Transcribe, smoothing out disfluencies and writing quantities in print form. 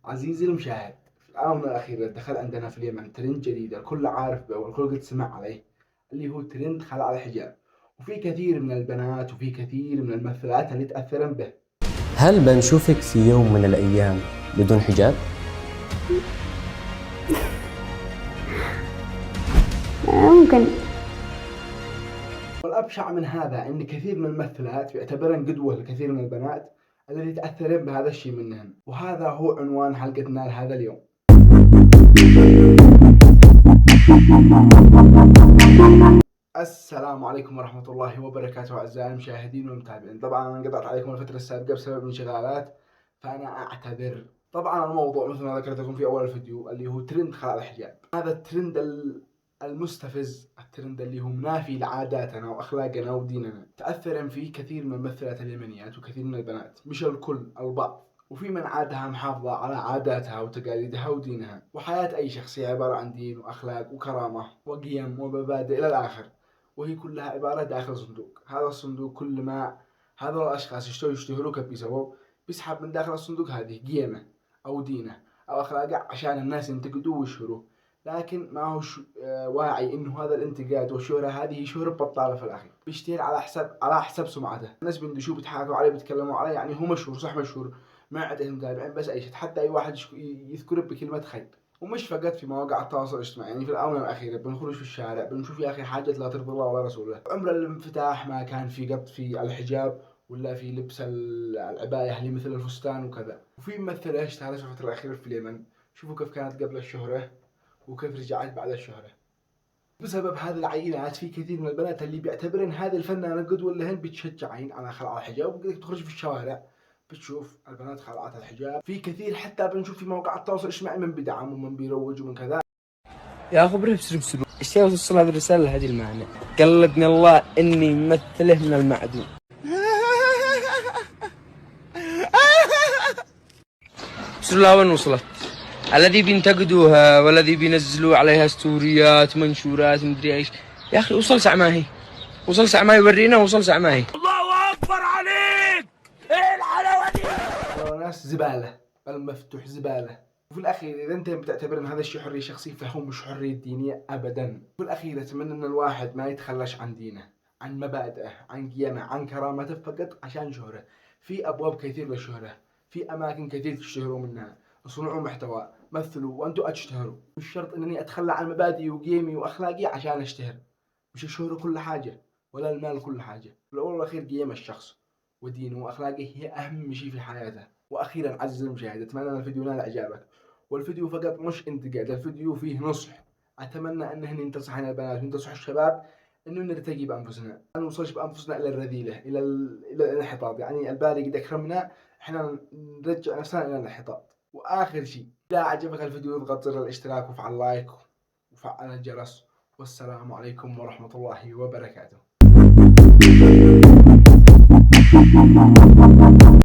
عزيزي المشاهد، في الآونة الأخيرة دخل عندنا في اليمن ترند جديد الكل عارف به والكل قد سمع عليه، اللي هو ترند خلع الحجاب. وفي كثير من البنات وفي كثير من الممثلات اللي تأثرن به. هل بنشوفك في يوم من الأيام بدون حجاب؟ ممكن. والأبشع من هذا أن كثير من الممثلات يعتبرن قدوة لكثير من البنات الذي يتأثرن بهذا الشيء منهن، وهذا هو عنوان حلقتنا لهذا اليوم. السلام عليكم ورحمة الله وبركاته أعزائي المشاهدين والمتابعين. طبعا أنا انقطعت عليكم الفترة السابقة بسبب انشغالات، فأنا أعتذر. طبعا الموضوع مثل ما ذكرت لكم في أول الفيديو اللي هو ترند خلع الحجاب. هذا الترند المستفز، الترند اللي هو منافي لعاداتنا وأخلاقنا وديننا. تأثر فيه كثير من الممثلات اليمنيات وكثير من البنات، مش الكل، البعض. وفي من عادها محافظة على عاداتها وتقاليدها ودينها. وحياة أي شخصية عبارة عن دين وأخلاق وكرامة وقيم ومبادئ إلى الآخر، وهي كلها عبارة داخل صندوق. هذا الصندوق كل ما هذول الأشخاص يشتهروا بسبب بيسحب من داخل الصندوق هذه قيمه أو دينه أو أخلاقه عشان الناس ينتقدوه ويشهروه، لكن ما هو واعي إنه هذا الانتقاد والشهرة هذه شهرة بطالة في الأخير. بيشتهر على حساب سمعته. الناس بيندشوا بيضحكوا عليه بيتكلموا عليه، يعني هو مشهور، صح مشهور، ما عندهم متابعين، بس أي شيء، حتى أي واحد يذكره بكلمة خير. ومش فقط في مواقع التواصل الاجتماعي، يعني في الآونة الأخيرة بنخرج في الشارع بنشوف يا أخي حاجات لا ترضي الله ولا رسوله. عمر الانفتاح ما كان في قط في الحجاب ولا في لبس العباية اللي مثل الفستان وكذا. وفي ممثلة اشتهرت في الفترة الأخيرة في اليمن، شوفوا كيف كانت قبل الشهرة وكيف رجعت بعد الشهرة. بسبب هذه العينات في كثير من البنات اللي بيعتبرن هذه الفنانة قدوة لهن بتشجعين على خلع الحجاب. وبدك تخرج في الشوارع بتشوف البنات خلعت الحجاب. في كثير حتى بنشوف في مواقع التواصل الاجتماعي من بدعم ومن بيروج ومن كذا. يا خبره بسلوك الشيء وصل هذه الرسالة لهذه المعنى. قلدني الله اني ممثله من المعدوم. بسم الله وين وصلت؟ الذي بينتقدوها والذي بينزلوا عليها ستوريات منشورات مدري ايش. يا اخي وصل ساعة ما هي، وصل ساعة ما هي، ورينا وصل ساعة ما هي. الله اكبر عليك، ايه الحلاوة دي؟ ناس زبالة، المفتوح زبالة. وفي الأخير إذا أنت بتعتبر أن هذا الشيء حرية شخصية فهو مش حرية دينية أبدا. في الأخير أتمنى أن الواحد ما يتخلش عن دينه، عن مبادئه، عن قيمه، عن كرامته فقط عشان شهرة. في أبواب كثير للشهرة، في أماكن كثير تشتهروا منها، صنعوا محتوى، مثلوا وأنتوا أتشتهروا. مش شرط أنني أتخلى عن مبادئي وقيمي وأخلاقي عشان أشتهر. مش الشهرة كل حاجة ولا المال كل حاجة. في الأول والأخير قيم الشخص ودينه وأخلاقه هي أهم شيء في حياته. وأخيرا عزيزي المشاهد، أتمنى أن الفيديو نال إعجابك. والفيديو فقط مش انتقاد، الفيديو فيه نصح. أتمنى أنهن ينتصحن البنات وينتصحوا الشباب إنه نرتقي بأنفسنا، ما نوصلش بأنفسنا إلى الرذيلة، إلى الانحطاط. يعني الباري قد أكرمنا، إحنا نرجع نفسنا إلى الانحطاط. وآخر شيء، إذا عجبك الفيديو اضغط زر الاشتراك وفعل لايك وفعل الجرس. والسلام عليكم ورحمة الله وبركاته.